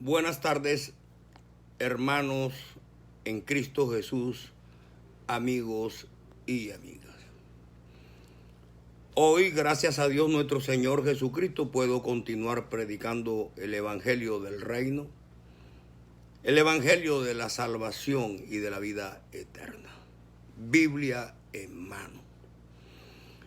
Buenas tardes, hermanos en Cristo Jesús, amigos y amigas. Hoy, gracias a Dios nuestro Señor Jesucristo, puedo continuar predicando el Evangelio del Reino, el Evangelio de la salvación y de la vida eterna. Biblia en mano.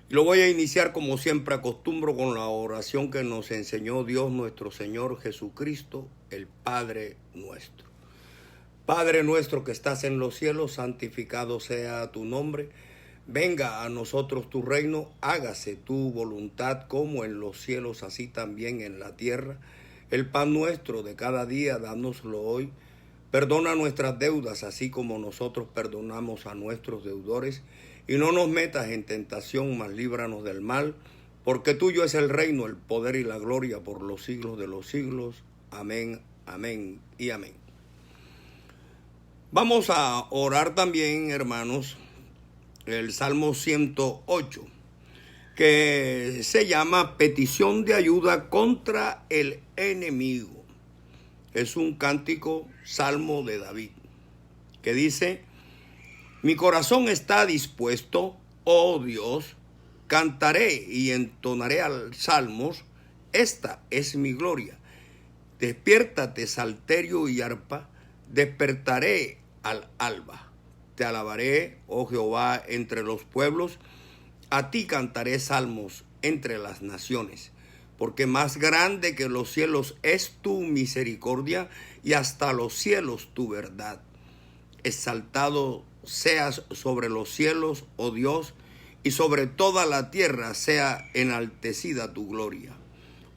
Lo voy a iniciar como siempre acostumbro con la oración que nos enseñó Dios nuestro Señor Jesucristo, el Padre nuestro. Padre nuestro que estás en los cielos, santificado sea tu nombre. Venga a nosotros tu reino, hágase tu voluntad como en los cielos, así también en la tierra. El pan nuestro de cada día, dánoslo hoy. Perdona nuestras deudas, así como nosotros perdonamos a nuestros deudores. Y no nos metas en tentación, mas líbranos del mal, porque tuyo es el reino, el poder y la gloria por los siglos de los siglos. Amén, amén y amén. Vamos a orar también, hermanos, el Salmo 108, que se llama Petición de ayuda contra el enemigo. Es un cántico salmo de David, que dice: mi corazón está dispuesto, oh Dios, cantaré y entonaré salmos, esta es mi gloria. Despiértate, salterio y arpa, despertaré al alba. Te alabaré, oh Jehová, entre los pueblos, a ti cantaré salmos entre las naciones, porque más grande que los cielos es tu misericordia y hasta los cielos tu verdad. Exaltado seas sobre los cielos, oh Dios, y sobre toda la tierra sea enaltecida tu gloria.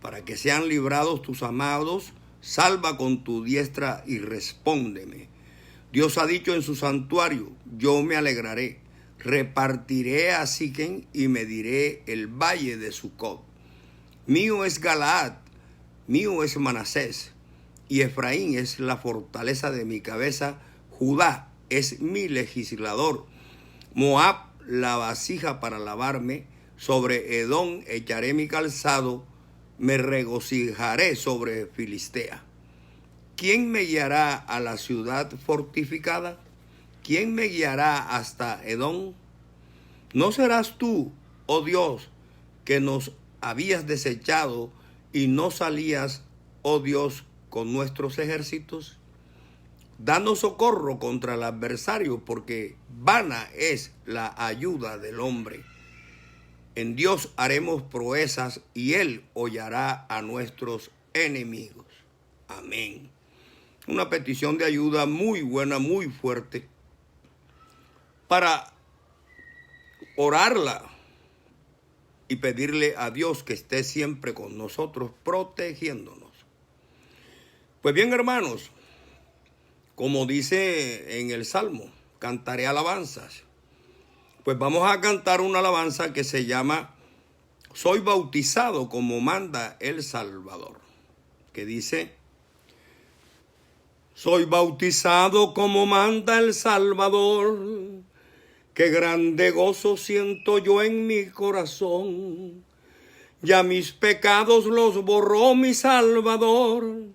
Para que sean librados tus amados, salva con tu diestra y respóndeme. Dios ha dicho en su santuario: yo me alegraré, repartiré a Siquem y mediré el valle de Sucot. Mío es Galaad, mío es Manasés, y Efraín es la fortaleza de mi cabeza. Judá es mi legislador. Moab, la vasija para lavarme. Sobre Edom echaré mi calzado. Me regocijaré sobre Filistea. ¿Quién me guiará a la ciudad fortificada? ¿Quién me guiará hasta Edom? ¿No serás tú, oh Dios, que nos habías desechado y no salías, oh Dios, con nuestros ejércitos? Danos socorro contra el adversario, porque vana es la ayuda del hombre. En Dios haremos proezas y Él hollará a nuestros enemigos. Amén. Una petición de ayuda muy buena, muy fuerte, para orarla y pedirle a Dios que esté siempre con nosotros, protegiéndonos. Pues bien, hermanos, como dice en el Salmo, cantaré alabanzas. Pues vamos a cantar una alabanza que se llama Soy bautizado como manda el Salvador, que dice: soy bautizado como manda el Salvador, qué grande gozo siento yo en mi corazón. Ya mis pecados los borró mi Salvador.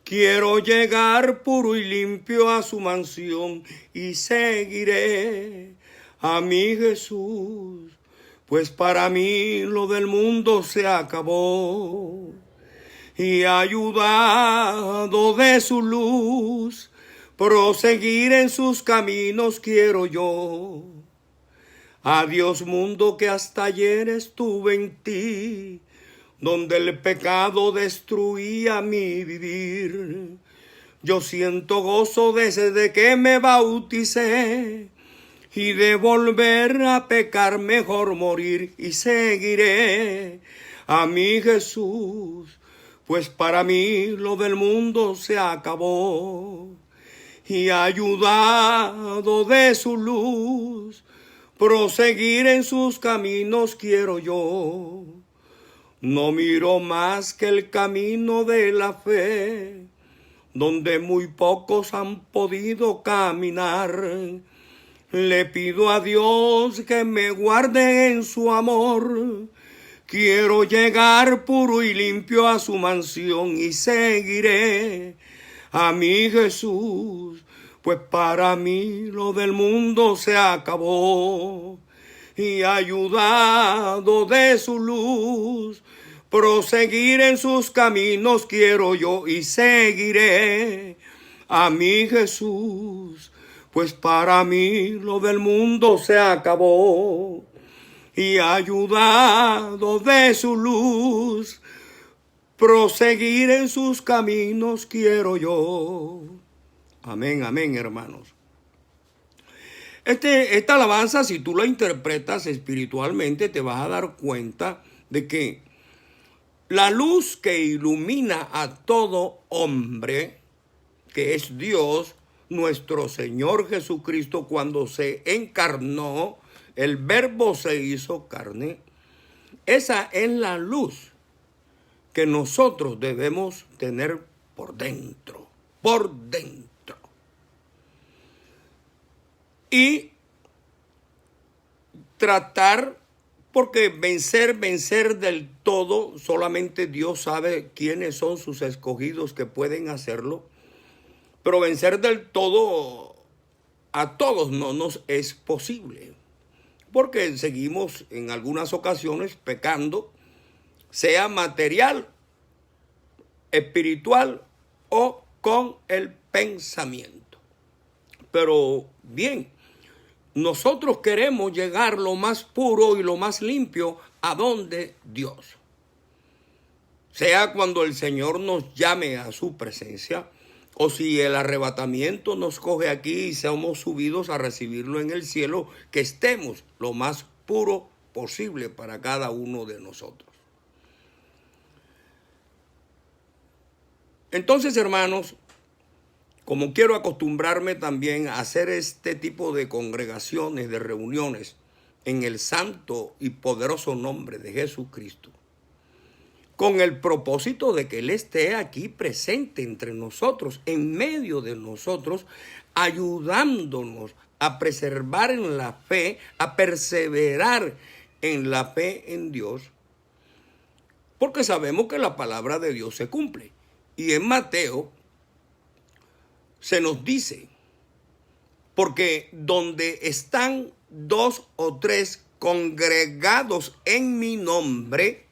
Quiero llegar puro y limpio a su mansión y seguiré a mi Jesús, pues para mí lo del mundo se acabó. Y ayudado de su luz, proseguir en sus caminos quiero yo. Adiós mundo que hasta ayer estuve en ti, donde el pecado destruía mi vivir. Yo siento gozo desde que me bauticé, y de volver a pecar mejor morir, y seguiré a mi Jesús, pues para mí lo del mundo se acabó. Y ayudado de su luz, proseguir en sus caminos quiero yo. No miro más que el camino de la fe, donde muy pocos han podido caminar. Le pido a Dios que me guarde en su amor, Quiero llegar puro y limpio a su mansión y seguiré a mi Jesús, pues para mí lo del mundo se acabó. Y ayudado de su luz, proseguir en sus caminos quiero yo y seguiré a mi Jesús, pues para mí lo del mundo se acabó. Y ayudado de su luz, proseguir en sus caminos quiero yo. Amén, amén, hermanos. Esta alabanza, si tú la interpretas espiritualmente, te vas a dar cuenta de que la luz que ilumina a todo hombre, que es Dios, nuestro Señor Jesucristo, cuando se encarnó, el Verbo se hizo carne, esa es la luz que nosotros debemos tener por dentro, por dentro. Y tratar, porque vencer del todo, solamente Dios sabe quiénes son sus escogidos que pueden hacerlo, pero vencer del todo a todos no nos es posible, porque seguimos en algunas ocasiones pecando, sea material, espiritual o con el pensamiento. Pero bien, nosotros queremos llegar lo más puro y lo más limpio a donde Dios. Sea cuando el Señor nos llame a su presencia, o si el arrebatamiento nos coge aquí y seamos subidos a recibirlo en el cielo, que estemos lo más puro posible para cada uno de nosotros. Entonces, hermanos, como quiero acostumbrarme también a hacer este tipo de congregaciones, de reuniones, en el santo y poderoso nombre de Jesucristo, con el propósito de que Él esté aquí presente entre nosotros, en medio de nosotros, ayudándonos a preservar en la fe, a perseverar en la fe en Dios, porque sabemos que la palabra de Dios se cumple. Y en Mateo se nos dice, porque donde están 2 o 3 congregados en mi nombre,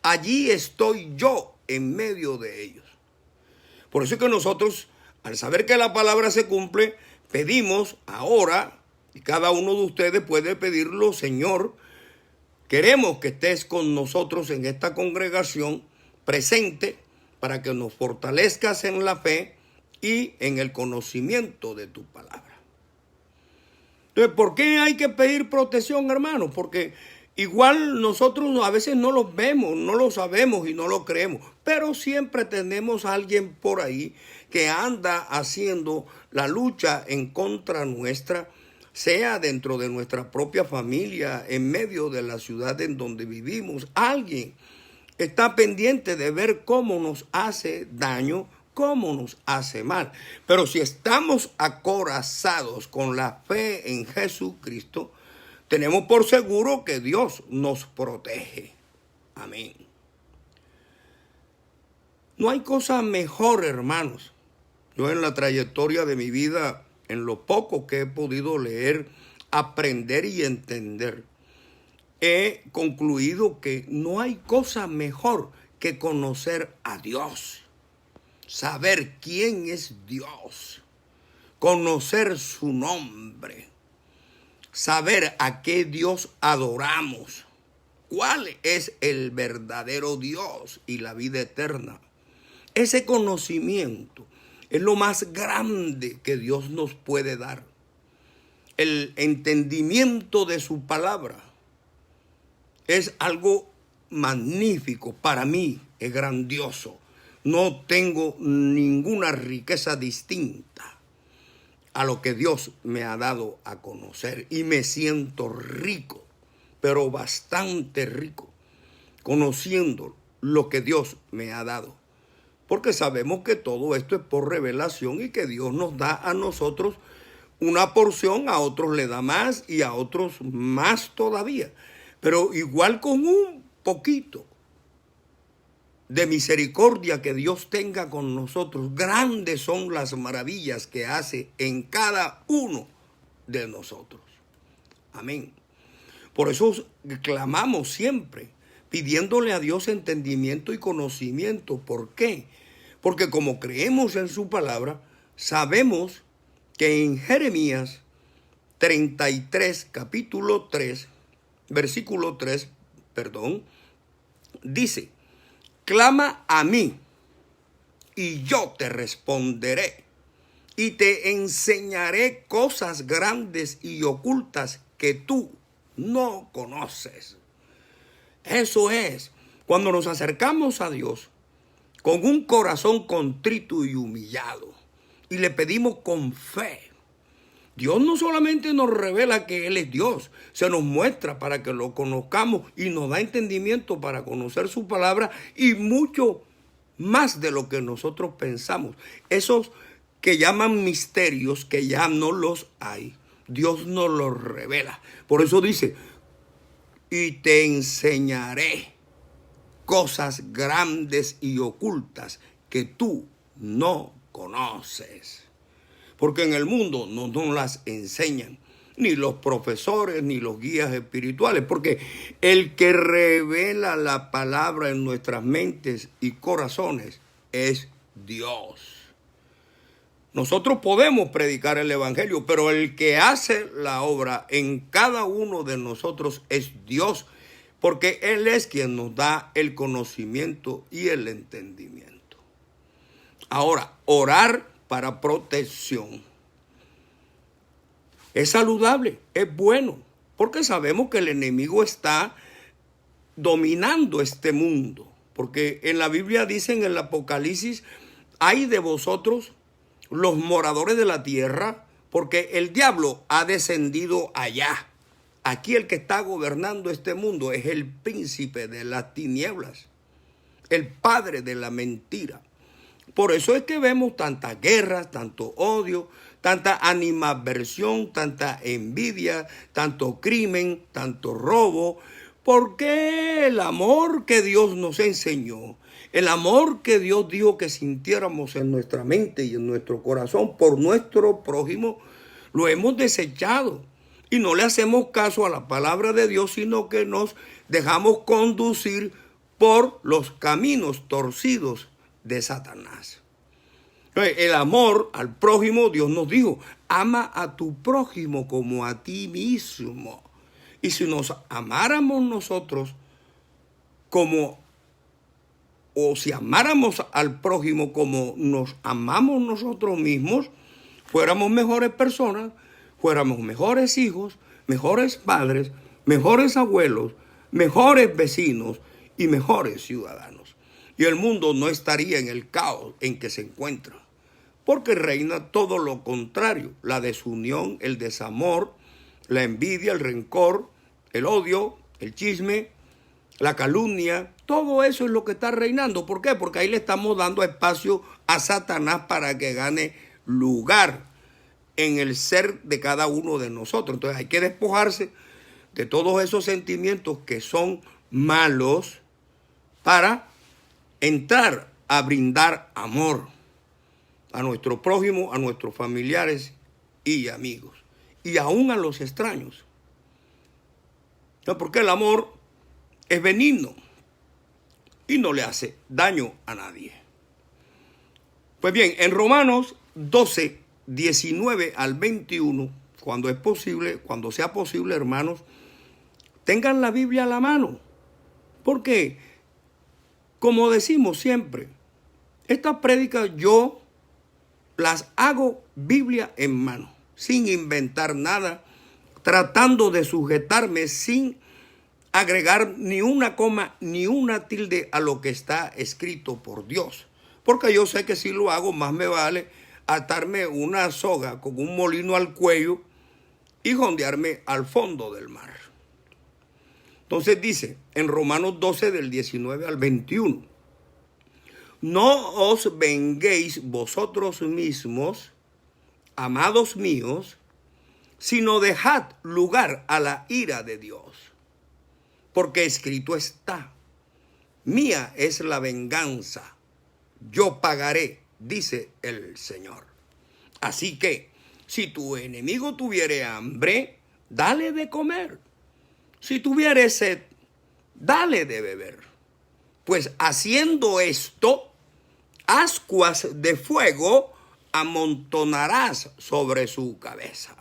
allí estoy yo en medio de ellos. Por eso es que nosotros, al saber que la palabra se cumple, pedimos ahora, y cada uno de ustedes puede pedirlo: Señor, queremos que estés con nosotros en esta congregación presente para que nos fortalezcas en la fe y en el conocimiento de tu palabra. Entonces, ¿por qué hay que pedir protección, hermanos? Porque igual nosotros a veces no los vemos, no lo sabemos y no lo creemos, pero siempre tenemos a alguien por ahí que anda haciendo la lucha en contra nuestra, sea dentro de nuestra propia familia, en medio de la ciudad en donde vivimos. Alguien está pendiente de ver cómo nos hace daño, cómo nos hace mal. Pero si estamos acorazados con la fe en Jesucristo, tenemos por seguro que Dios nos protege. Amén. No hay cosa mejor, hermanos. Yo en la trayectoria de mi vida, en lo poco que he podido leer, aprender y entender, he concluido que no hay cosa mejor que conocer a Dios. Saber quién es Dios, conocer su nombre, saber a qué Dios adoramos, cuál es el verdadero Dios y la vida eterna. Ese conocimiento es lo más grande que Dios nos puede dar. El entendimiento de su palabra es algo magnífico, para mí es grandioso. No tengo ninguna riqueza distinta a lo que Dios me ha dado a conocer. Y me siento rico, pero bastante rico, conociendo lo que Dios me ha dado. Porque sabemos que todo esto es por revelación y que Dios nos da a nosotros una porción, a otros le da más y a otros más todavía. Pero igual con un poquito de misericordia que Dios tenga con nosotros, grandes son las maravillas que hace en cada uno de nosotros. Amén. Por eso clamamos siempre, pidiéndole a Dios entendimiento y conocimiento. ¿Por qué? Porque como creemos en su palabra, sabemos que en Jeremías 33, capítulo 3, versículo 3, dice: clama a mí y yo te responderé y te enseñaré cosas grandes y ocultas que tú no conoces. Eso es, cuando nos acercamos a Dios con un corazón contrito y humillado y le pedimos con fe, Dios no solamente nos revela que Él es Dios, se nos muestra para que lo conozcamos y nos da entendimiento para conocer su palabra y mucho más de lo que nosotros pensamos. Esos que llaman misterios, que ya no los hay, Dios nos los revela. Por eso dice: y te enseñaré cosas grandes y ocultas que tú no conoces. Porque en el mundo no las enseñan, ni los profesores, ni los guías espirituales. Porque el que revela la palabra en nuestras mentes y corazones es Dios. Nosotros podemos predicar el evangelio, pero el que hace la obra en cada uno de nosotros es Dios. Porque Él es quien nos da el conocimiento y el entendimiento. Ahora, orar para protección es saludable, es bueno, porque sabemos que el enemigo está dominando este mundo. Porque en la Biblia dice en el Apocalipsis: ay de vosotros los moradores de la tierra, porque el diablo ha descendido allá. Aquí el que está gobernando este mundo es el príncipe de las tinieblas, el padre de la mentira. Por eso es que vemos tantas guerras, tanto odio, tanta animadversión, tanta envidia, tanto crimen, tanto robo. Porque el amor que Dios nos enseñó, el amor que Dios dijo que sintiéramos en nuestra mente y en nuestro corazón por nuestro prójimo, lo hemos desechado. Y no le hacemos caso a la palabra de Dios, sino que nos dejamos conducir por los caminos torcidos de Satanás. El amor al prójimo, Dios nos dijo: ama a tu prójimo como a ti mismo. Y si nos amáramos nosotros si amáramos al prójimo como nos amamos nosotros mismos, fuéramos mejores personas, fuéramos mejores hijos, mejores padres, mejores abuelos, mejores vecinos y mejores ciudadanos. Y el mundo no estaría en el caos en que se encuentra, porque reina todo lo contrario: la desunión, el desamor, la envidia, el rencor, el odio, el chisme, la calumnia. Todo eso es lo que está reinando. ¿Por qué? Porque ahí le estamos dando espacio a Satanás para que gane lugar en el ser de cada uno de nosotros. Entonces hay que despojarse de todos esos sentimientos que son malos para entrar a brindar amor a nuestro prójimo, a nuestros familiares y amigos, y aún a los extraños. No, porque el amor es benigno y no le hace daño a nadie. Pues bien, en Romanos 12, 19 al 21, cuando es posible, cuando sea posible, hermanos, tengan la Biblia a la mano. Porque, como decimos siempre, estas prédicas yo las hago Biblia en mano, sin inventar nada, tratando de sujetarme sin agregar ni una coma ni una tilde a lo que está escrito por Dios. Porque yo sé que si lo hago, más me vale atarme una soga con un molino al cuello y jondearme al fondo del mar. Entonces dice en Romanos 12 del 19 al 21: no os venguéis vosotros mismos, amados míos, sino dejad lugar a la ira de Dios. Porque escrito está: Mía es la venganza, yo pagaré, dice el Señor. Así que, si tu enemigo tuviere hambre, dale de comer. Si tuviere sed, dale de beber. Pues haciendo esto, ascuas de fuego amontonarás sobre su cabeza.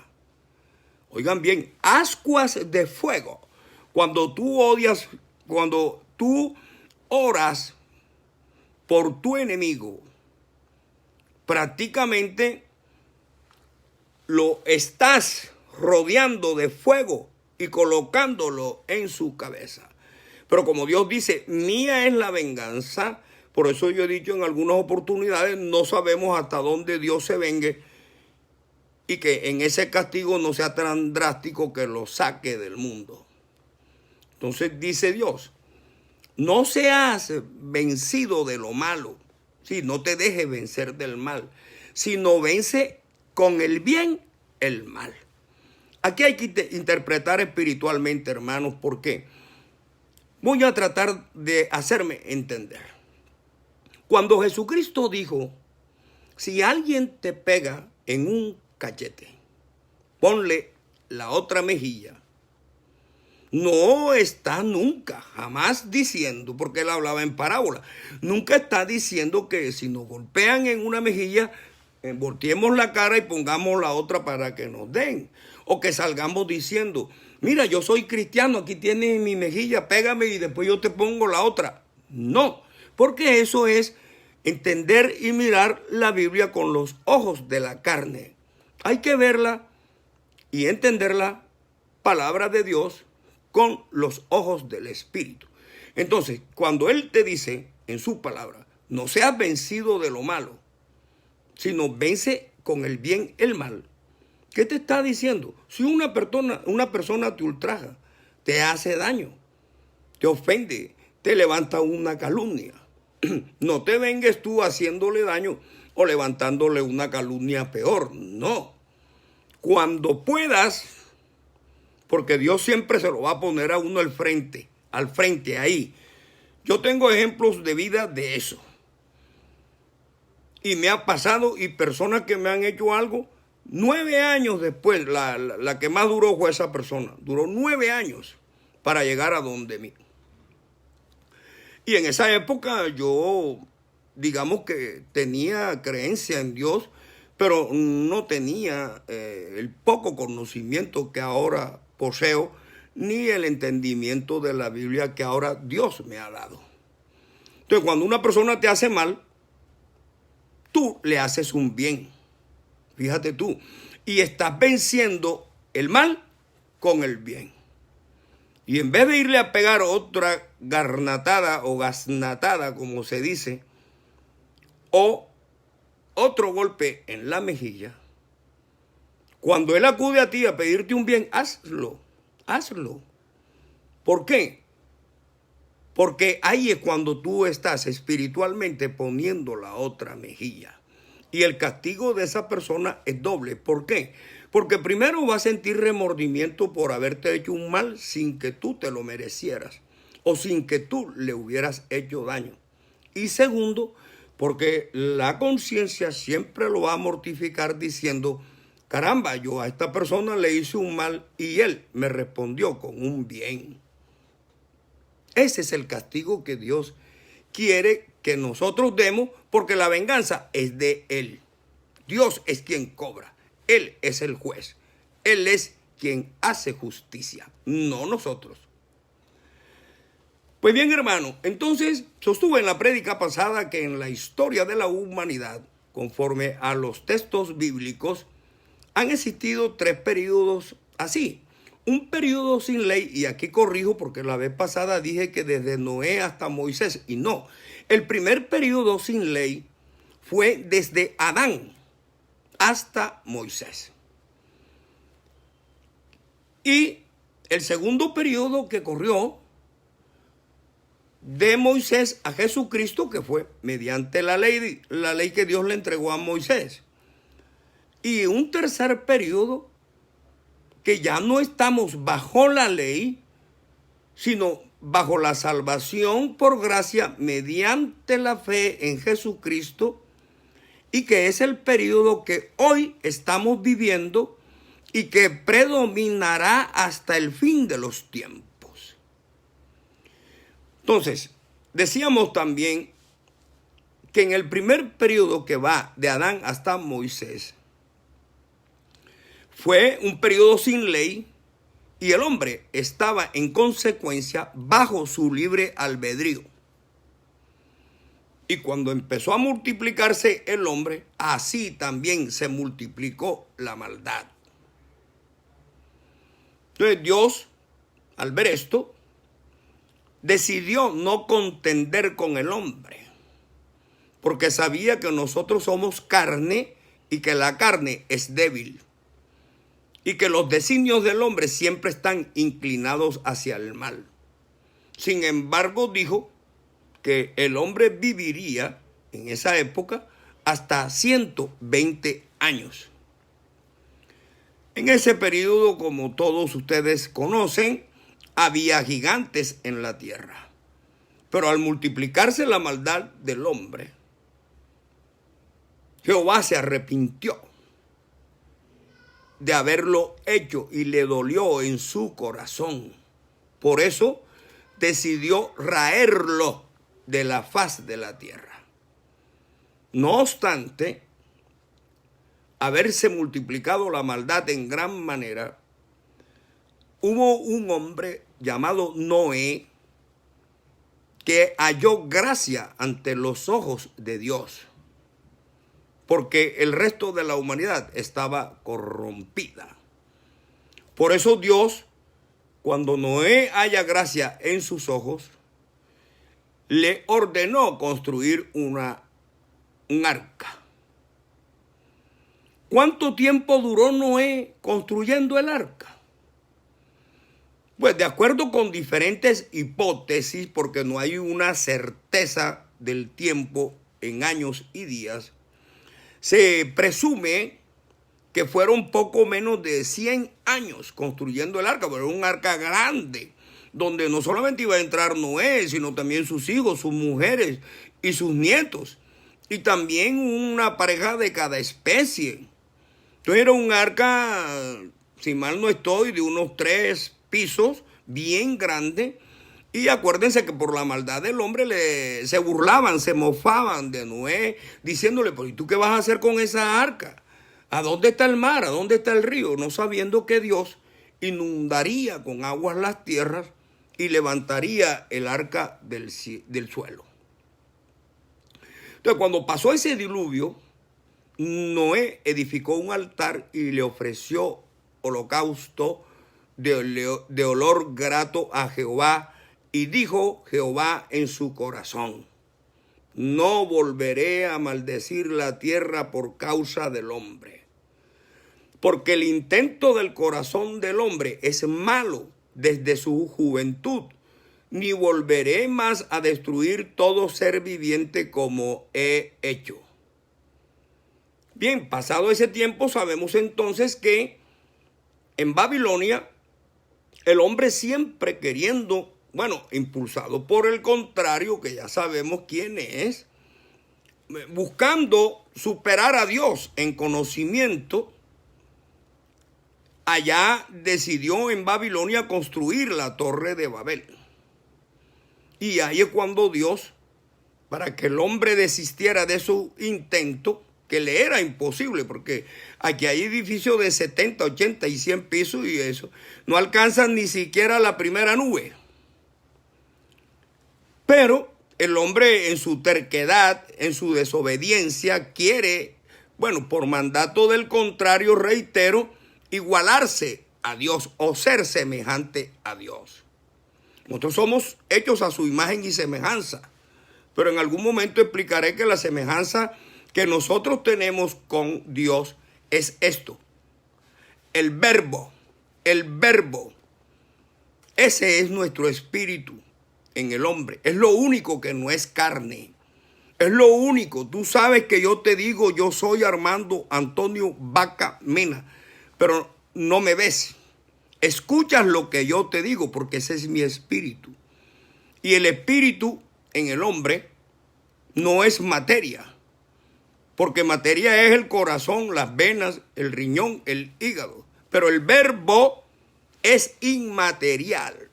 Oigan bien, ascuas de fuego. Cuando tú oras por tu enemigo, prácticamente lo estás rodeando de fuego y colocándolo en su cabeza. Pero como Dios dice, mía es la venganza, por eso yo he dicho en algunas oportunidades, no sabemos hasta dónde Dios se vengue y que en ese castigo no sea tan drástico que lo saque del mundo. Entonces dice Dios, no seas vencido de lo malo, sí, no te dejes vencer del mal, sino vence con el bien el mal. Aquí hay que interpretar espiritualmente, hermanos, ¿por qué? Voy a tratar de hacerme entender. Cuando Jesucristo dijo, si alguien te pega en un cachete, ponle la otra mejilla. No está nunca, jamás diciendo, porque él hablaba en parábola, nunca está diciendo que si nos golpean en una mejilla, volteemos la cara y pongamos la otra para que nos den. O que salgamos diciendo, mira, yo soy cristiano, aquí tienes mi mejilla, pégame y después yo te pongo la otra. No, porque eso es entender y mirar la Biblia con los ojos de la carne. Hay que verla y entender la palabra de Dios con los ojos del Espíritu. Entonces, cuando Él te dice en su palabra, no seas vencido de lo malo, sino vence con el bien el mal. ¿Qué te está diciendo? Si una persona te ultraja, te hace daño, te ofende, te levanta una calumnia, no te vengues tú haciéndole daño o levantándole una calumnia peor, no. Cuando puedas, porque Dios siempre se lo va a poner a uno al frente ahí. Yo tengo ejemplos de vida de eso. Y me ha pasado, y personas que me han hecho algo, 9 años después, la que más duró fue esa persona. Duró 9 años para llegar a donde mí. Y en esa época yo, digamos que tenía creencia en Dios, pero no tenía el poco conocimiento que ahora poseo, ni el entendimiento de la Biblia que ahora Dios me ha dado. Entonces, cuando una persona te hace mal, tú le haces un bien. Fíjate tú. Y estás venciendo el mal con el bien. Y en vez de irle a pegar otra garnatada o gaznatada, como se dice, o otro golpe en la mejilla, cuando él acude a ti a pedirte un bien, hazlo. ¿Por qué? Porque ahí es cuando tú estás espiritualmente poniendo la otra mejilla. Y el castigo de esa persona es doble. ¿Por qué? Porque primero va a sentir remordimiento por haberte hecho un mal sin que tú te lo merecieras o sin que tú le hubieras hecho daño. Y segundo, porque la conciencia siempre lo va a mortificar diciendo, caramba, yo a esta persona le hice un mal y él me respondió con un bien. Ese es el castigo que Dios quiere que nosotros demos, porque la venganza es de Él. Dios es quien cobra. Él es el juez. Él es quien hace justicia, no nosotros. Pues bien, hermano, entonces sostuve en la prédica pasada que en la historia de la humanidad, conforme a los textos bíblicos, han existido 3 periodos así. Un periodo sin ley, y aquí corrijo porque la vez pasada dije que desde Noé hasta Moisés, y no. El primer periodo sin ley fue desde Adán hasta Moisés. Y el segundo periodo que corrió de Moisés a Jesucristo, que fue mediante la ley que Dios le entregó a Moisés. Y un tercer periodo que ya no estamos bajo la ley, sino bajo la salvación por gracia mediante la fe en Jesucristo, y que es el periodo que hoy estamos viviendo y que predominará hasta el fin de los tiempos. Entonces, decíamos también que en el primer periodo que va de Adán hasta Moisés, fue un periodo sin ley y el hombre estaba en consecuencia bajo su libre albedrío. Y cuando empezó a multiplicarse el hombre, así también se multiplicó la maldad. Entonces Dios, al ver esto, decidió no contender con el hombre, porque sabía que nosotros somos carne y que la carne es débil, y que los designios del hombre siempre están inclinados hacia el mal. Sin embargo, dijo que el hombre viviría en esa época hasta 120 años. En ese periodo, como todos ustedes conocen, había gigantes en la tierra. Pero al multiplicarse la maldad del hombre, Jehová se arrepintió de haberlo hecho y le dolió en su corazón. Por eso decidió raerlo de la faz de la tierra. No obstante, haberse multiplicado la maldad en gran manera, hubo un hombre llamado Noé que halló gracia ante los ojos de Dios, porque el resto de la humanidad estaba corrompida. Por eso Dios, cuando Noé halla gracia en sus ojos, le ordenó construir un arca. ¿Cuánto tiempo duró Noé construyendo el arca? Pues de acuerdo con diferentes hipótesis, porque no hay una certeza del tiempo en años y días, se presume que fueron poco menos de 100 años construyendo el arca, pero era un arca grande, donde no solamente iba a entrar Noé, sino también sus hijos, sus mujeres y sus nietos, y también una pareja de cada especie. Entonces era un arca, si mal no estoy, de unos 3 pisos, bien grande. Y acuérdense que por la maldad del hombre se burlaban, se mofaban de Noé, diciéndole, pues ¿y tú qué vas a hacer con esa arca? ¿A dónde está el mar? ¿A dónde está el río? No sabiendo que Dios inundaría con aguas las tierras y levantaría el arca del suelo. Entonces, cuando pasó ese diluvio, Noé edificó un altar y le ofreció holocausto de olor grato a Jehová. Y dijo Jehová en su corazón: no volveré a maldecir la tierra por causa del hombre, porque el intento del corazón del hombre es malo desde su juventud, ni volveré más a destruir todo ser viviente como he hecho. Bien, pasado ese tiempo, sabemos entonces que en Babilonia el hombre siempre queriendo, impulsado por el contrario, que ya sabemos quién es, buscando superar a Dios en conocimiento, allá decidió en Babilonia construir la Torre de Babel. Y ahí es cuando Dios, para que el hombre desistiera de su intento, que le era imposible, porque aquí hay edificios de 70, 80 y 100 pisos y eso, no alcanzan ni siquiera la primera nube. Pero el hombre en su terquedad, en su desobediencia, quiere, por mandato del contrario, reitero, igualarse a Dios o ser semejante a Dios. Nosotros somos hechos a su imagen y semejanza, pero en algún momento explicaré que la semejanza que nosotros tenemos con Dios es esto: el verbo, ese es nuestro espíritu en el hombre, es lo único que no es carne, es lo único. Tú sabes que yo te digo, yo soy Armando Antonio Vaca Mena, pero no me ves, escuchas lo que yo te digo porque ese es mi espíritu. Y el espíritu en el hombre no es materia, porque materia es el corazón, las venas, el riñón, el hígado. Pero el verbo es inmaterial.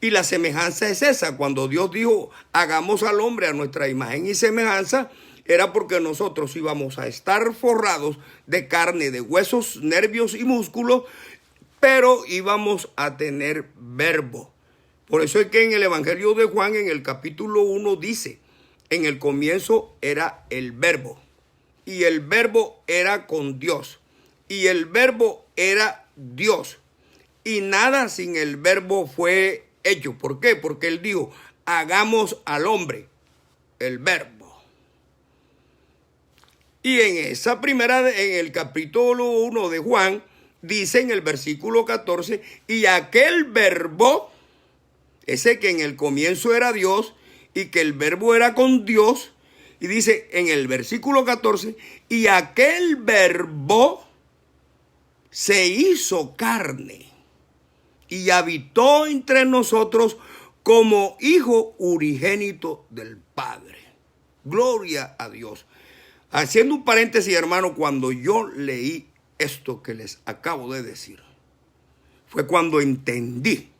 Y la semejanza es esa. Cuando Dios dijo, hagamos al hombre a nuestra imagen y semejanza, era porque nosotros íbamos a estar forrados de carne, de huesos, nervios y músculos, pero íbamos a tener verbo. Por eso es que en el Evangelio de Juan, en el capítulo 1, dice, en el comienzo era el verbo, y el verbo era con Dios, y el verbo era Dios, y nada sin el verbo fue hecho. ¿Por qué? Porque él dijo, hagamos al hombre, el verbo. Y en esa primera, en el capítulo 1 de Juan, dice en el versículo 14, y aquel verbo, ese que en el comienzo era Dios y que el verbo era con Dios, y dice en el versículo 14, y aquel verbo se hizo carne y habitó entre nosotros como hijo unigénito del Padre. Gloria a Dios. Haciendo un paréntesis, hermano, cuando yo leí esto que les acabo de decir, fue cuando entendí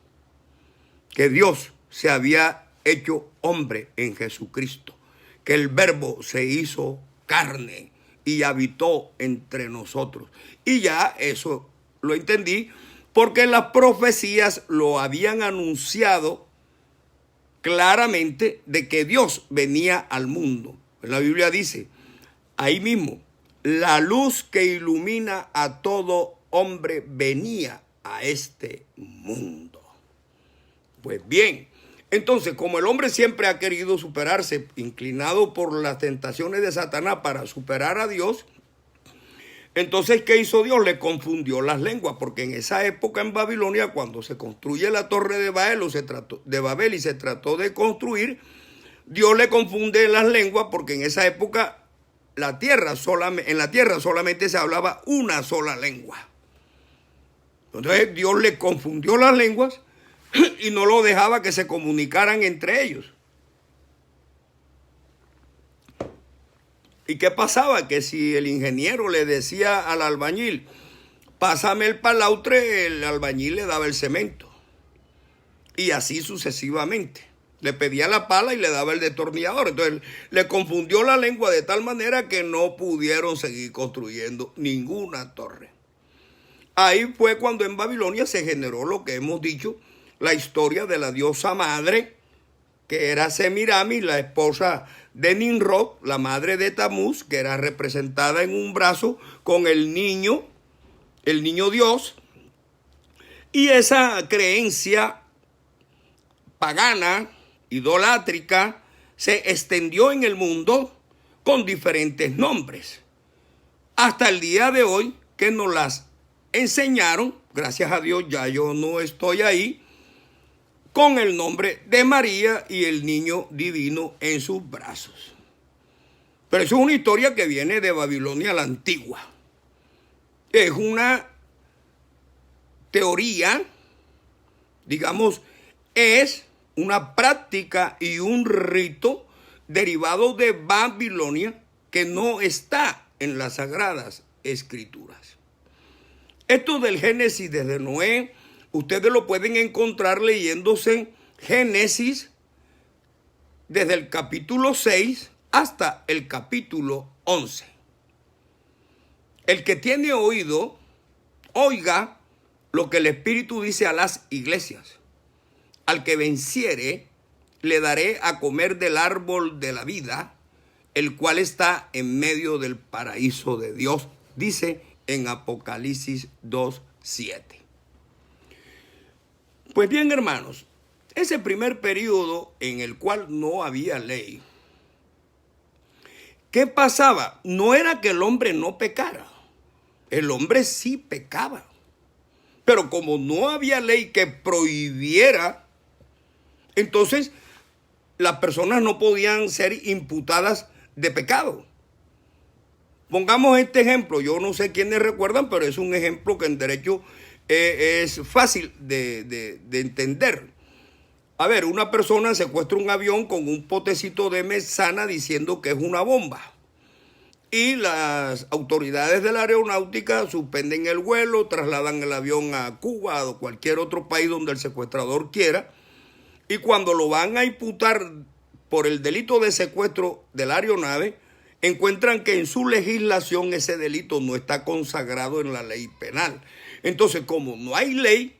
que Dios se había hecho hombre en Jesucristo, que el verbo se hizo carne y habitó entre nosotros. Y ya eso lo entendí porque las profecías lo habían anunciado claramente de que Dios venía al mundo. La Biblia dice, ahí mismo, la luz que ilumina a todo hombre venía a este mundo. Pues bien, entonces, como el hombre siempre ha querido superarse, inclinado por las tentaciones de Satanás para superar a Dios, entonces, ¿qué hizo Dios? Le confundió las lenguas, porque en esa época en Babilonia, cuando se construye la torre de Babel, y se trató de construir, Dios le confunde las lenguas, porque en esa época en la tierra solamente se hablaba una sola lengua. Entonces Dios le confundió las lenguas y no lo dejaba que se comunicaran entre ellos. ¿Y qué pasaba? Que si el ingeniero le decía al albañil, pásame el palautre, el albañil le daba el cemento. Y así sucesivamente. Le pedía la pala y le daba el destornillador. Entonces le confundió la lengua de tal manera que no pudieron seguir construyendo ninguna torre. Ahí fue cuando en Babilonia se generó lo que hemos dicho, la historia de la diosa madre, que era Semiramis, la esposa de Nimrod, la madre de Tamuz, que era representada en un brazo con el niño Dios. Y esa creencia pagana, idolátrica, se extendió en el mundo con diferentes nombres. Hasta el día de hoy que nos las enseñaron, gracias a Dios ya yo no estoy ahí, con el nombre de María y el niño divino en sus brazos. Pero eso es una historia que viene de Babilonia la antigua. Es una teoría, digamos, es una práctica y un rito derivado de Babilonia que no está en las Sagradas Escrituras. Esto del Génesis desde Noé, ustedes lo pueden encontrar leyéndose Génesis desde el capítulo 6 hasta el capítulo 11. El que tiene oído, oiga lo que el Espíritu dice a las iglesias. Al que venciere, le daré a comer del árbol de la vida, el cual está en medio del paraíso de Dios, dice en Apocalipsis 2:7. Pues bien, hermanos, ese primer periodo en el cual no había ley, ¿qué pasaba? No era que el hombre no pecara, el hombre sí pecaba, pero como no había ley que prohibiera, entonces las personas no podían ser imputadas de pecado. Pongamos este ejemplo, yo no sé quiénes recuerdan, pero es un ejemplo que en derecho es fácil de entender. A ver, una persona secuestra un avión con un potecito de mesana diciendo que es una bomba. Y las autoridades de la aeronáutica suspenden el vuelo, trasladan el avión a Cuba o cualquier otro país donde el secuestrador quiera. Y cuando lo van a imputar por el delito de secuestro de la aeronave, encuentran que en su legislación ese delito no está consagrado en la ley penal. Entonces, como no hay ley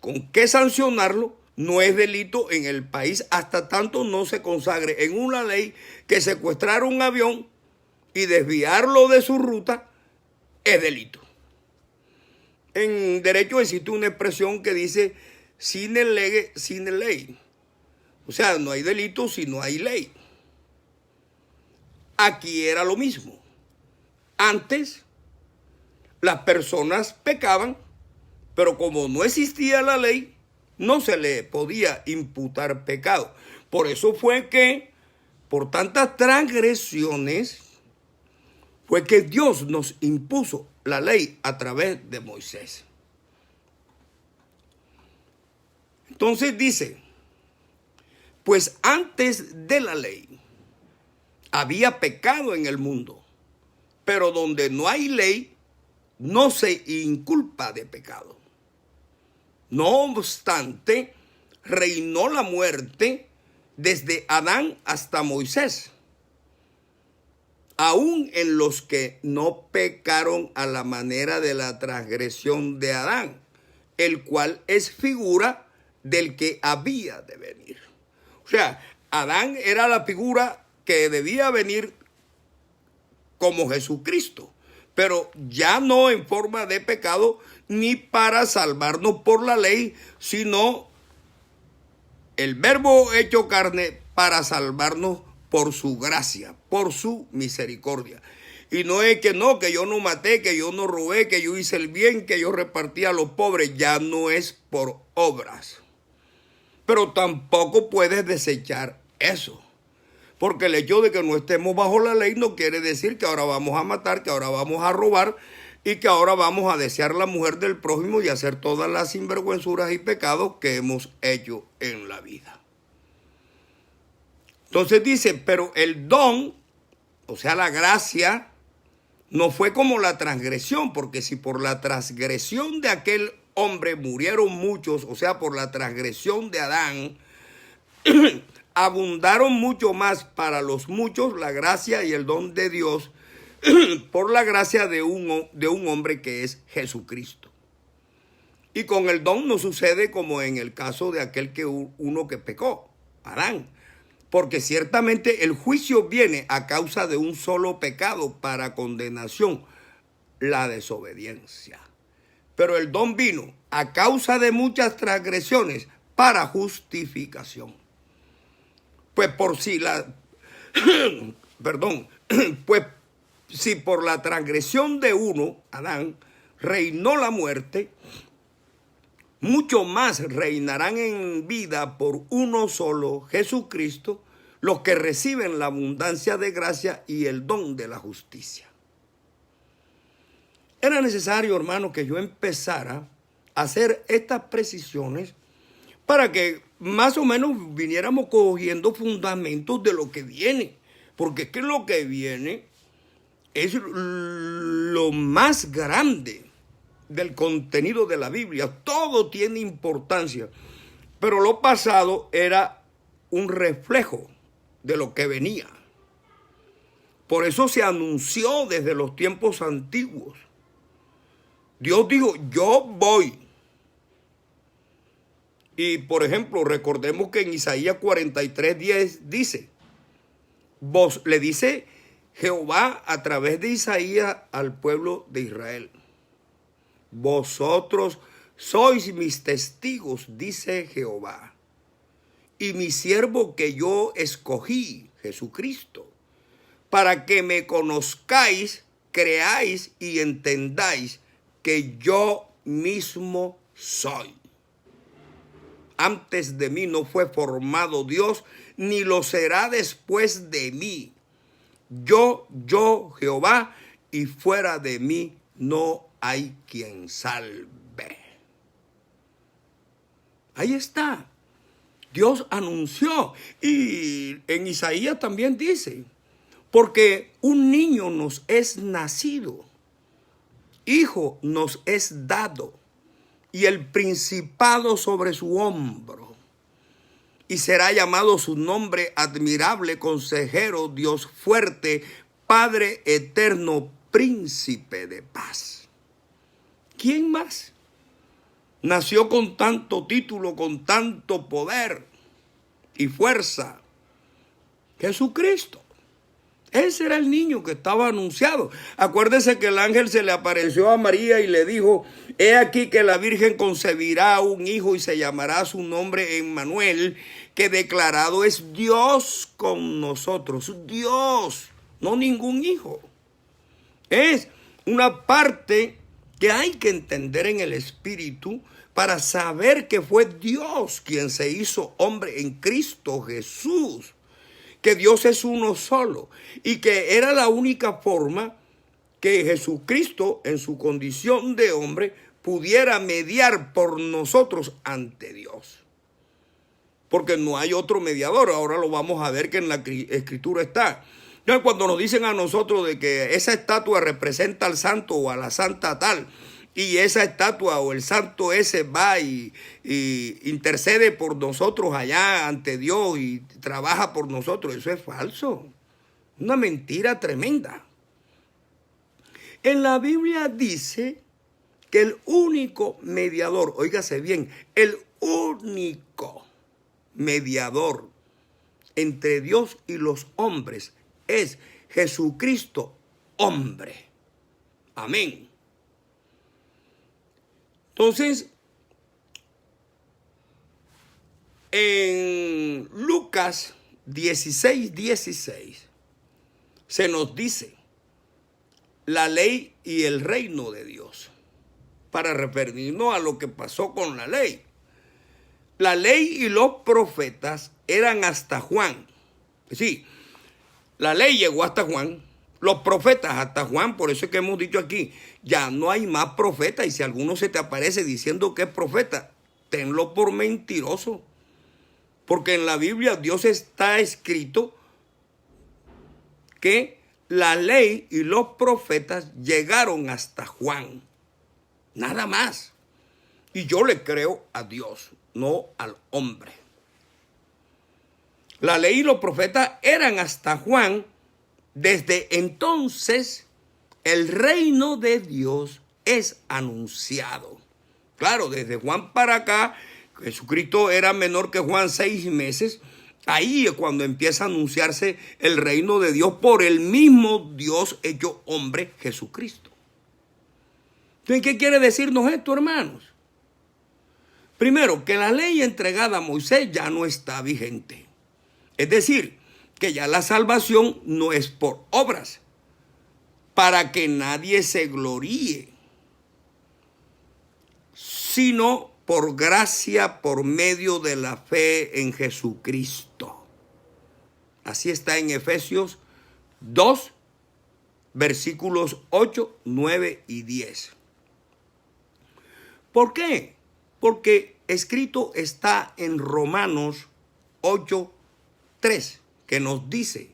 con qué sancionarlo, no es delito en el país hasta tanto no se consagre en una ley que secuestrar un avión y desviarlo de su ruta es delito. En derecho existe una expresión que dice sine lege, sine ley. O sea, no hay delito si no hay ley. Aquí era lo mismo. Antes las personas pecaban, pero como no existía la ley, no se le podía imputar pecado. Por eso fue que, por tantas transgresiones, fue que Dios nos impuso la ley a través de Moisés. Entonces dice, pues antes de la ley había pecado en el mundo, pero donde no hay ley, no se inculpa de pecado. No obstante, reinó la muerte desde Adán hasta Moisés, aún en los que no pecaron a la manera de la transgresión de Adán, el cual es figura del que había de venir. O sea, Adán era la figura que debía venir como Jesucristo, pero ya no en forma de pecado ni para salvarnos por la ley, sino el Verbo hecho carne para salvarnos por su gracia, por su misericordia. Y no es que no, que yo no maté, que yo no robé, que yo hice el bien, que yo repartí a los pobres. Ya no es por obras. Pero tampoco puedes desechar eso. Porque el hecho de que no estemos bajo la ley no quiere decir que ahora vamos a matar, que ahora vamos a robar y que ahora vamos a desear la mujer del prójimo y hacer todas las sinvergüenzuras y pecados que hemos hecho en la vida. Entonces dice, pero el don, o sea, la gracia, no fue como la transgresión, porque si por la transgresión de aquel hombre murieron muchos, o sea, por la transgresión de Adán, abundaron mucho más para los muchos la gracia y el don de Dios por la gracia de un hombre que es Jesucristo. Y con el don no sucede como en el caso de aquel uno que pecó, Adán. Porque ciertamente el juicio viene a causa de un solo pecado para condenación, la desobediencia. Pero el don vino a causa de muchas transgresiones para justificación. Pues por si pues si por la transgresión de uno, Adán, reinó la muerte, mucho más reinarán en vida por uno solo, Jesucristo, los que reciben la abundancia de gracia y el don de la justicia. Era necesario, hermano, que yo empezara a hacer estas precisiones para que más o menos viniéramos cogiendo fundamentos de lo que viene. Porque es que lo que viene es lo más grande del contenido de la Biblia. Todo tiene importancia, pero lo pasado era un reflejo de lo que venía. Por eso se anunció desde los tiempos antiguos. Dios dijo, yo voy. Y por ejemplo, recordemos que en Isaías 43:10 dice, le dice Jehová a través de Isaías al pueblo de Israel. Vosotros sois mis testigos, dice Jehová, y mi siervo que yo escogí, Jesucristo, para que me conozcáis, creáis y entendáis que yo mismo soy. Antes de mí no fue formado Dios, ni lo será después de mí. Yo, Jehová, y fuera de mí no hay quien salve. Ahí está. Dios anunció. Y en Isaías también dice, porque un niño nos es nacido, hijo nos es dado, y el principado sobre su hombro. Y será llamado su nombre admirable, consejero, Dios fuerte, Padre eterno, príncipe de paz. ¿Quién más nació con tanto título, con tanto poder y fuerza? Jesucristo. Ese era el niño que estaba anunciado. Acuérdese que el ángel se le apareció a María y le dijo, he aquí que la Virgen concebirá un hijo y se llamará su nombre Emmanuel, que declarado es Dios con nosotros. Dios, no ningún hijo. Es una parte que hay que entender en el espíritu para saber que fue Dios quien se hizo hombre en Cristo Jesús. Que Dios es uno solo y que era la única forma que Jesucristo en su condición de hombre pudiera mediar por nosotros ante Dios. Porque no hay otro mediador. Ahora lo vamos a ver que en la Escritura está. Entonces, cuando nos dicen a nosotros de que esa estatua representa al santo o a la santa tal, y esa estatua o el santo ese va y intercede por nosotros allá ante Dios y trabaja por nosotros, eso es falso. Una mentira tremenda. En la Biblia dice que el único mediador, óigase bien, el único mediador entre Dios y los hombres es Jesucristo, hombre. Amén. Entonces, en Lucas 16:16 se nos dice la ley y el reino de Dios, para referirnos a lo que pasó con la ley. La ley y los profetas eran hasta Juan. Sí, la ley llegó hasta Juan. Los profetas hasta Juan, por eso es que hemos dicho aquí, ya no hay más profetas. Y si alguno se te aparece diciendo que es profeta, tenlo por mentiroso. Porque en la Biblia Dios está escrito que la ley y los profetas llegaron hasta Juan. Nada más. Y yo le creo a Dios, no al hombre. La ley y los profetas eran hasta Juan. Desde entonces, el reino de Dios es anunciado. Claro, desde Juan para acá, Jesucristo era menor que Juan 6 meses. Ahí es cuando empieza a anunciarse el reino de Dios por el mismo Dios hecho hombre, Jesucristo. Entonces, ¿qué quiere decirnos esto, hermanos? Primero, que la ley entregada a Moisés ya no está vigente. Es decir, que ya la salvación no es por obras, para que nadie se gloríe, sino por gracia, por medio de la fe en Jesucristo. Así está en Efesios 2, versículos 8, 9 y 10. ¿Por qué? Porque escrito está en Romanos 8, 3. Que nos dice,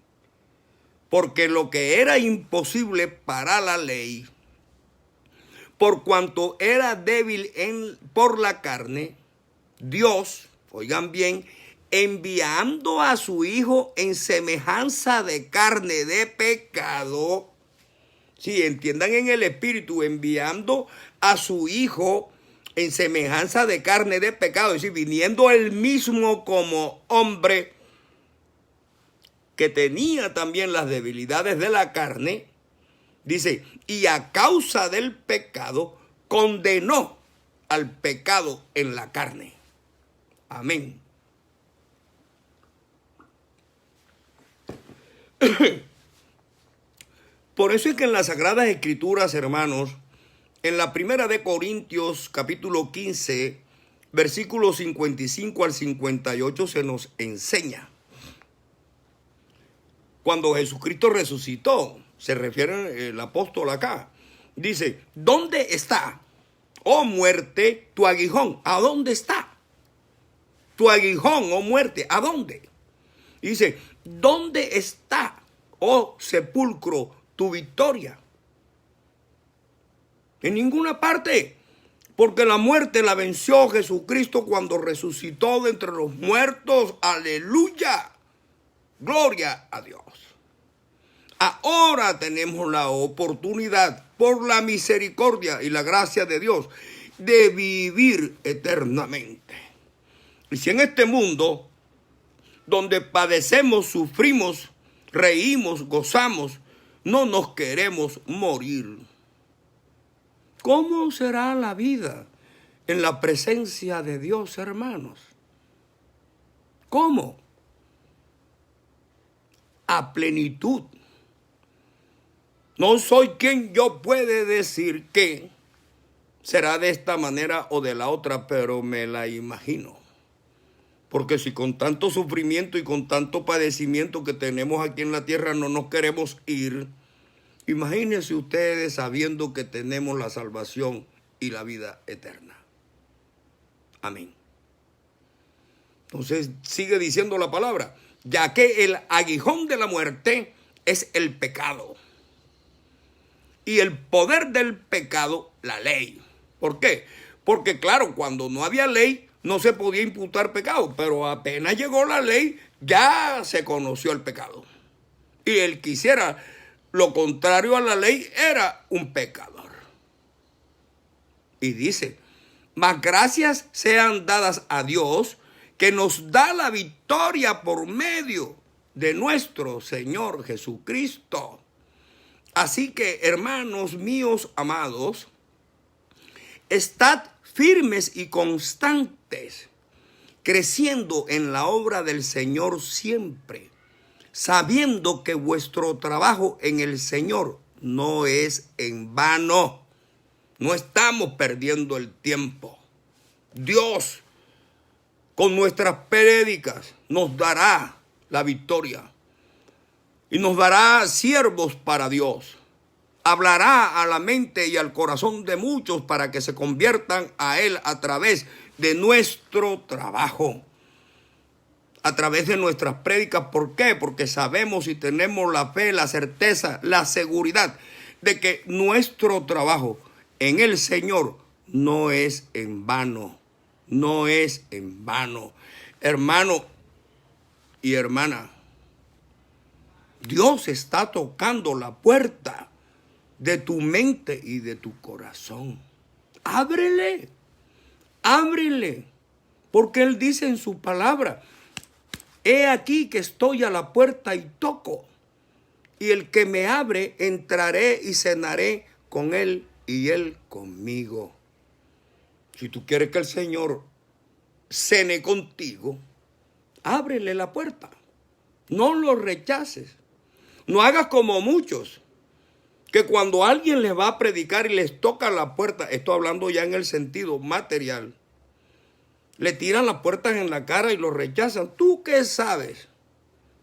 porque lo que era imposible para la ley, por cuanto era débil por la carne, Dios, oigan bien, enviando a su Hijo en semejanza de carne de pecado, sí, entiendan en el espíritu, enviando a su Hijo en semejanza de carne de pecado, es decir, viniendo él mismo como hombre, que tenía también las debilidades de la carne, dice, y a causa del pecado, condenó al pecado en la carne. Amén. Por eso es que en las Sagradas Escrituras, hermanos, en la primera de Corintios, capítulo 15, versículos 55 al 58, se nos enseña. Cuando Jesucristo resucitó, se refiere el apóstol acá, dice, ¿dónde está, oh muerte, tu aguijón? ¿A dónde está? tu aguijón, oh muerte, ¿a dónde? Y dice, ¿dónde está, oh sepulcro, tu victoria? En ninguna parte. Porque la muerte la venció Jesucristo cuando resucitó de entre los muertos. Aleluya. Gloria a Dios. Ahora tenemos la oportunidad, por la misericordia y la gracia de Dios, de vivir eternamente. Y si en este mundo, donde padecemos, sufrimos, reímos, gozamos, no nos queremos morir, ¿cómo será la vida en la presencia de Dios, hermanos? ¿Cómo? A plenitud. No soy quien yo puede decir que será de esta manera o de la otra, pero me la imagino. Porque si con tanto sufrimiento y con tanto padecimiento que tenemos aquí en la tierra no nos queremos ir, imagínense ustedes sabiendo que tenemos la salvación y la vida eterna. Amén. Entonces sigue diciendo la palabra, ya que el aguijón de la muerte es el pecado. Y el poder del pecado, la ley. ¿Por qué? Porque claro, cuando no había ley, no se podía imputar pecado. Pero apenas llegó la ley, ya se conoció el pecado. Y el que hiciera lo contrario a la ley era un pecador. Y dice, mas gracias sean dadas a Dios, que nos da la victoria por medio de nuestro Señor Jesucristo. Así que, hermanos míos amados, estad firmes y constantes, creciendo en la obra del Señor siempre, sabiendo que vuestro trabajo en el Señor no es en vano. No estamos perdiendo el tiempo. Dios, con nuestras prédicas, nos dará la victoria. Y nos dará siervos para Dios. Hablará a la mente y al corazón de muchos para que se conviertan a Él a través de nuestro trabajo. A través de nuestras prédicas. ¿Por qué? Porque sabemos y tenemos la fe, la certeza, la seguridad de que nuestro trabajo en el Señor no es en vano. No es en vano. Hermano y hermana, Dios está tocando la puerta de tu mente y de tu corazón. Ábrele, ábrele, porque Él dice en su palabra, he aquí que estoy a la puerta y toco, y el que me abre, entraré y cenaré con Él y Él conmigo. Si tú quieres que el Señor cene contigo, ábrele la puerta, no lo rechaces. No hagas como muchos, que cuando alguien les va a predicar y les toca la puerta, estoy hablando ya en el sentido material, le tiran las puertas en la cara y lo rechazan. ¿Tú qué sabes?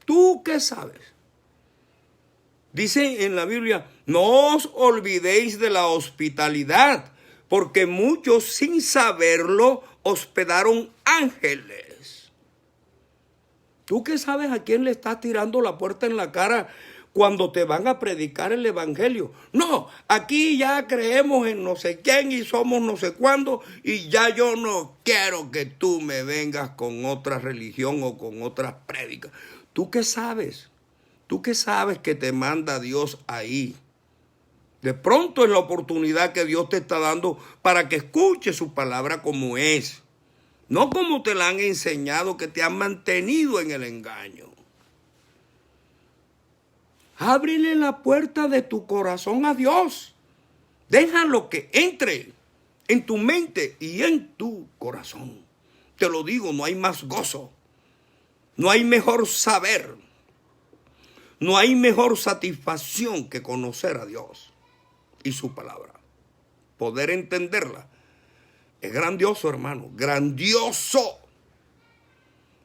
¿Tú qué sabes? Dice en la Biblia, no os olvidéis de la hospitalidad, porque muchos sin saberlo hospedaron ángeles. ¿Tú qué sabes a quién le estás tirando la puerta en la cara cuando te van a predicar el evangelio? No, aquí ya creemos en no sé quién y somos no sé cuándo y ya yo no quiero que tú me vengas con otra religión o con otras prédicas. ¿Tú qué sabes? ¿Tú qué sabes que te manda Dios ahí? De pronto es la oportunidad que Dios te está dando para que escuches su palabra como es. No como te la han enseñado, que te han mantenido en el engaño. Ábrele la puerta de tu corazón a Dios. Déjalo que entre en tu mente y en tu corazón. Te lo digo, no hay más gozo. No hay mejor saber. No hay mejor satisfacción que conocer a Dios y su palabra. Poder entenderla. Es grandioso, hermano, grandioso.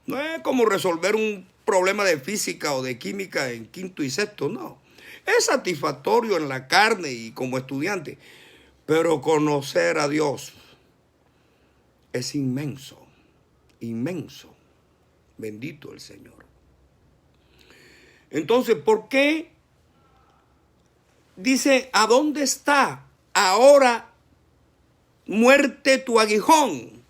No es como resolver un problema de física o de química en quinto y sexto, no. Es satisfactorio en la carne y como estudiante, pero conocer a Dios es inmenso inmenso. Bendito el Señor. Entonces, ¿por qué dice, ¿a dónde está ahora muerte tu aguijón?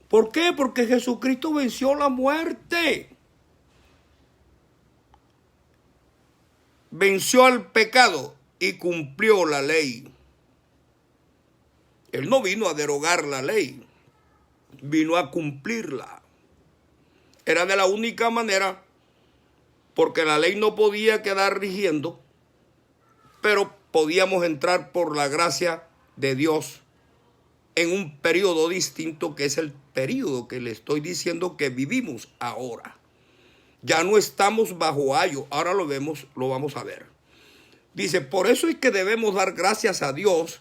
¿Por qué? Porque Jesucristo venció la muerte. Venció al pecado y cumplió la ley. Él no vino a derogar la ley, vino a cumplirla. Era de la única manera, porque la ley no podía quedar rigiendo, pero podíamos entrar por la gracia de Dios en un periodo distinto, que es el periodo que le estoy diciendo que vivimos ahora. Ya no estamos bajo ayo, ahora lo vamos a ver. Dice, por eso es que debemos dar gracias a Dios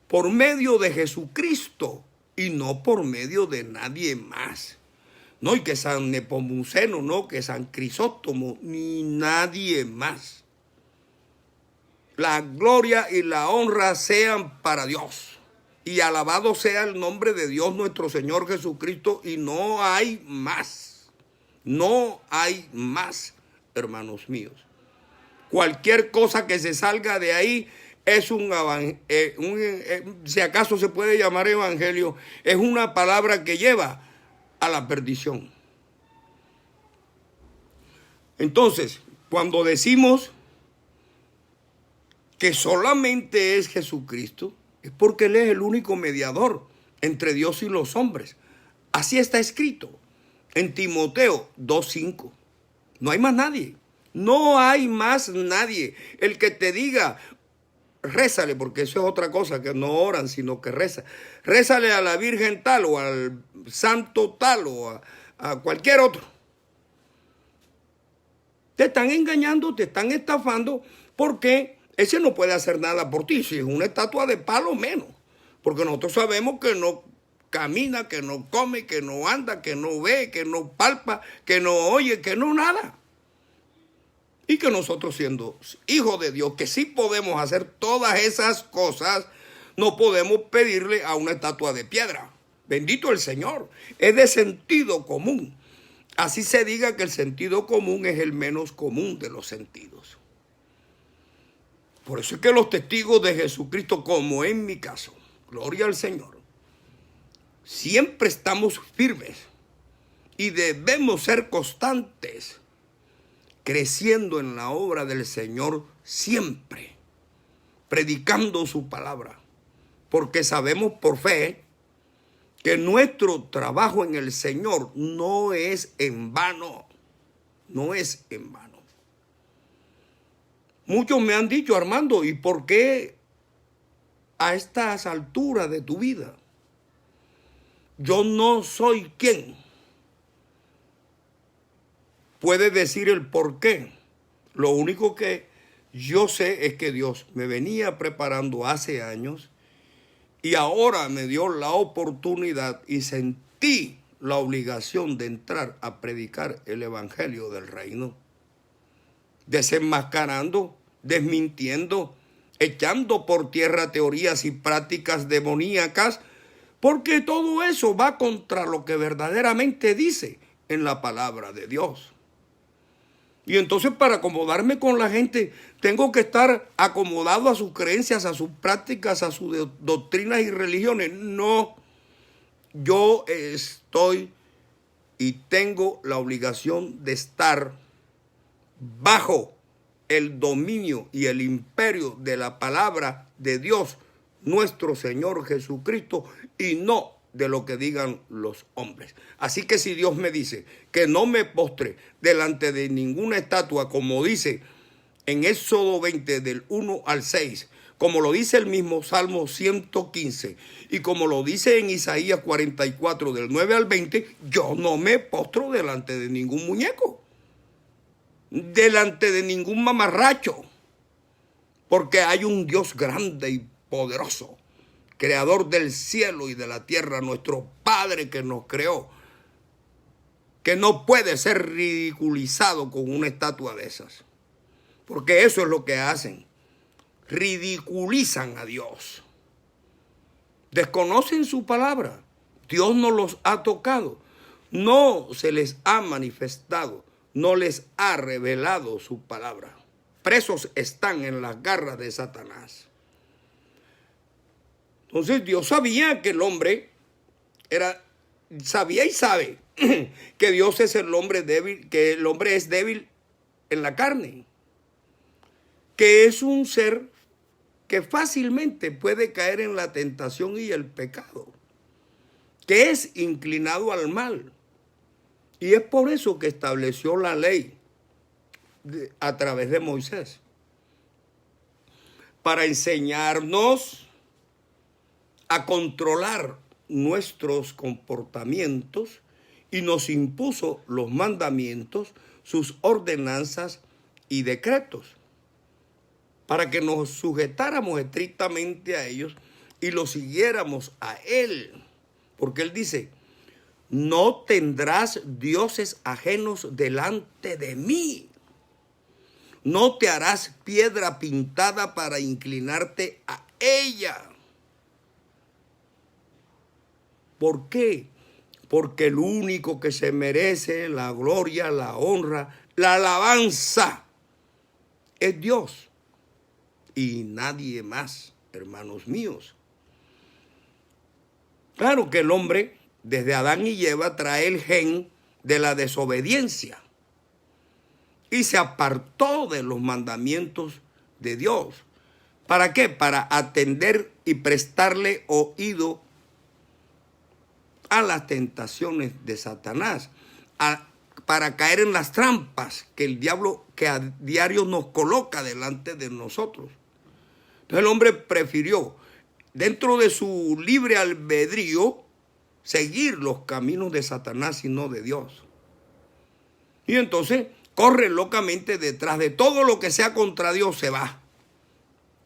por medio de Jesucristo y no por medio de nadie más. No, y que San Nepomuceno, no, que San Crisóstomo, ni nadie más. La gloria y la honra sean para Dios. Y alabado sea el nombre de Dios nuestro Señor Jesucristo, y no hay más. No hay más, hermanos míos. Cualquier cosa que se salga de ahí es si acaso se puede llamar evangelio, es una palabra que lleva a la perdición. Entonces, cuando decimos que solamente es Jesucristo, es porque Él es el único mediador entre Dios y los hombres. Así está escrito en Timoteo 2:5. No hay más nadie. No hay más nadie. El que te diga, rézale, porque eso es otra cosa, que no oran, sino que reza. Rézale a la Virgen tal o al santo tal o a cualquier otro. Te están engañando, te están estafando, porque ese no puede hacer nada por ti. Si es una estatua de palo, menos. Porque nosotros sabemos que no camina, que no come, que no anda, que no ve, que no palpa, que no oye, que no nada. Y que nosotros, siendo hijos de Dios, que sí podemos hacer todas esas cosas, no podemos pedirle a una estatua de piedra. Bendito el Señor. Es de sentido común. Así se diga que el sentido común es el menos común de los sentidos. Por eso es que los testigos de Jesucristo, como en mi caso, gloria al Señor, siempre estamos firmes y debemos ser constantes, creciendo en la obra del Señor siempre, predicando su palabra, porque sabemos por fe que nuestro trabajo en el Señor no es en vano, no es en vano. Muchos me han dicho, Armando, ¿y por qué a estas alturas de tu vida yo no soy quien puede decir el por qué? Lo único que yo sé es que Dios me venía preparando hace años y ahora me dio la oportunidad y sentí la obligación de entrar a predicar el evangelio del reino, desenmascarando, desmintiendo, echando por tierra teorías y prácticas demoníacas, porque todo eso va contra lo que verdaderamente dice en la palabra de Dios. Y entonces, para acomodarme con la gente, tengo que estar acomodado a sus creencias, a sus prácticas, a sus doctrinas y religiones. No, yo estoy y tengo la obligación de estar bajo el dominio y el imperio de la palabra de Dios, nuestro Señor Jesucristo, y no de lo que digan los hombres. Así que si Dios me dice que no me postre delante de ninguna estatua, como dice en Éxodo 20 del 1 al 6, como lo dice el mismo Salmo 115 y como lo dice en Isaías 44 del 9 al 20, yo no me postro delante de ningún muñeco, delante de ningún mamarracho, porque hay un Dios grande y poderoso, creador del cielo y de la tierra, nuestro Padre que nos creó, que no puede ser ridiculizado con una estatua de esas, porque eso es lo que hacen, ridiculizan a Dios, desconocen su palabra. Dios no los ha tocado, no se les ha manifestado, no les ha revelado su palabra. Presos están en las garras de Satanás. Entonces Dios sabía que el hombre sabía y sabe que Dios es el hombre débil, que el hombre es débil en la carne, que es un ser que fácilmente puede caer en la tentación y el pecado, que es inclinado al mal. Y es por eso que estableció la ley a través de Moisés, para enseñarnos a controlar nuestros comportamientos, y nos impuso los mandamientos, sus ordenanzas y decretos, para que nos sujetáramos estrictamente a ellos y los siguiéramos a Él. Porque Él dice, no tendrás dioses ajenos delante de mí. No te harás piedra pintada para inclinarte a ella. ¿Por qué? Porque el único que se merece la gloria, la honra, la alabanza es Dios y nadie más, hermanos míos. Claro que el hombre, desde Adán y Eva, trae el gen de la desobediencia y se apartó de los mandamientos de Dios. ¿Para qué? Para atender y prestarle oído a las tentaciones de Satanás, para caer en las trampas que el diablo que a diario nos coloca delante de nosotros. Entonces el hombre prefirió, dentro de su libre albedrío, seguir los caminos de Satanás y no de Dios. Y entonces corre locamente detrás de todo lo que sea contra Dios, se va.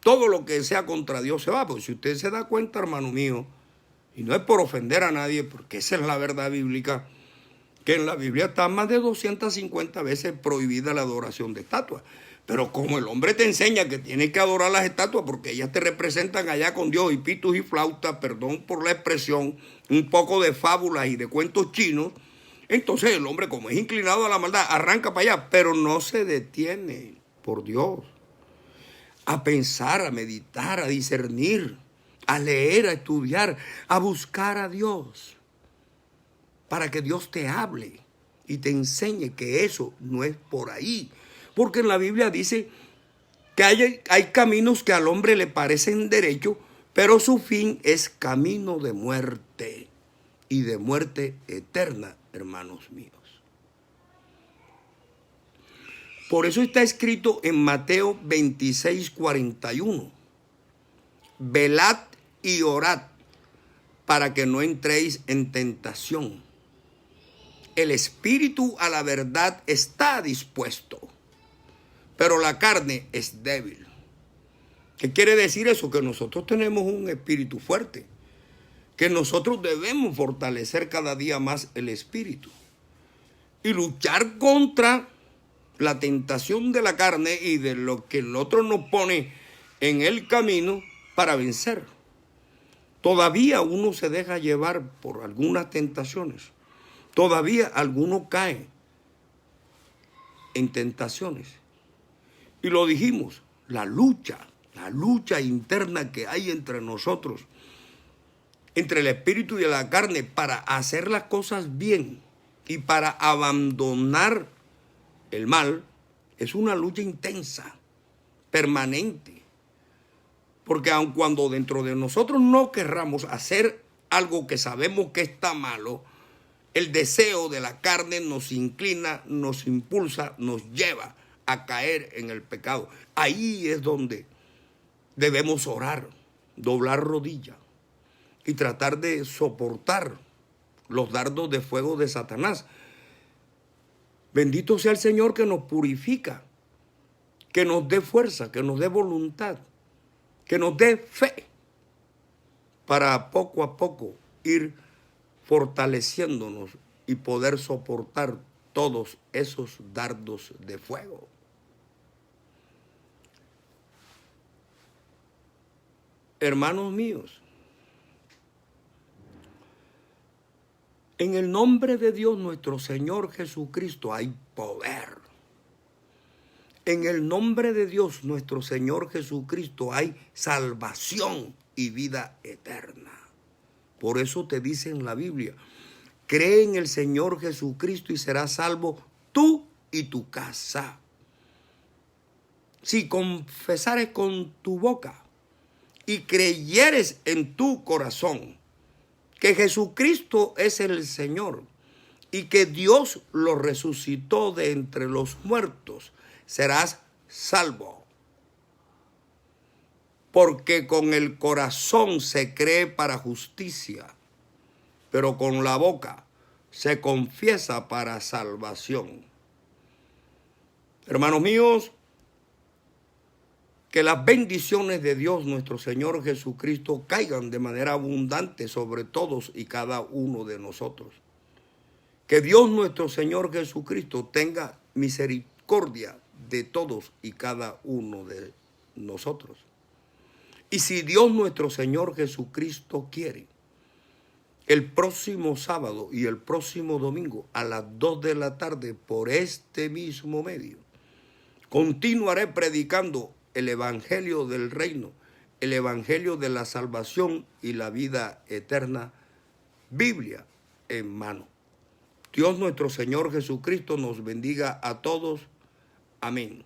Todo lo que sea contra Dios se va. Porque si usted se da cuenta, hermano mío, y no es por ofender a nadie, porque esa es la verdad bíblica, que en la Biblia está más de 250 veces prohibida la adoración de estatuas. Pero como el hombre te enseña que tienes que adorar las estatuas porque ellas te representan allá con Dios, y pitos y flautas, perdón por la expresión, un poco de fábulas y de cuentos chinos, entonces el hombre, como es inclinado a la maldad, arranca para allá, pero no se detiene, por Dios, a pensar, a meditar, a discernir, a leer, a estudiar, a buscar a Dios, para que Dios te hable y te enseñe que eso no es por ahí. Porque en la Biblia dice que hay caminos que al hombre le parecen derechos, pero su fin es camino de muerte, y de muerte eterna, hermanos míos. Por eso está escrito en Mateo 26:41, velad y orad para que no entréis en tentación. El espíritu a la verdad está dispuesto, pero la carne es débil. ¿Qué quiere decir eso? Que nosotros tenemos un espíritu fuerte, que nosotros debemos fortalecer cada día más el espíritu y luchar contra la tentación de la carne y de lo que el otro nos pone en el camino para vencer. Todavía uno se deja llevar por algunas tentaciones. Todavía alguno cae en tentaciones. Y lo dijimos, la lucha interna que hay entre nosotros, entre el espíritu y la carne, para hacer las cosas bien y para abandonar el mal, es una lucha intensa, permanente. Porque aun cuando dentro de nosotros no querramos hacer algo que sabemos que está malo, el deseo de la carne nos inclina, nos impulsa, nos lleva a caer en el pecado. Ahí es donde debemos orar, doblar rodilla y tratar de soportar los dardos de fuego de Satanás. Bendito sea el Señor que nos purifica, que nos dé fuerza, que nos dé voluntad, que nos dé fe, para poco a poco ir fortaleciéndonos y poder soportar todos esos dardos de fuego. Hermanos míos, En el nombre de Dios nuestro Señor Jesucristo hay poder. En el nombre de Dios nuestro Señor Jesucristo hay salvación y vida eterna. Por eso te dice en la Biblia, cree en el Señor Jesucristo y serás salvo tú y tu casa. Si confesares con tu boca y creyeres en tu corazón que Jesucristo es el Señor y que Dios lo resucitó de entre los muertos, serás salvo. Porque con el corazón se cree para justicia, pero con la boca se confiesa para salvación. Hermanos míos, que las bendiciones de Dios nuestro Señor Jesucristo caigan de manera abundante sobre todos y cada uno de nosotros. Que Dios nuestro Señor Jesucristo tenga misericordia de todos y cada uno de nosotros. Y si Dios nuestro Señor Jesucristo quiere, el próximo sábado y el próximo domingo a las 2 de la tarde por este mismo medio, continuaré predicando el evangelio del reino, el evangelio de la salvación y la vida eterna, Biblia en mano. Dios nuestro Señor Jesucristo nos bendiga a todos. Amén.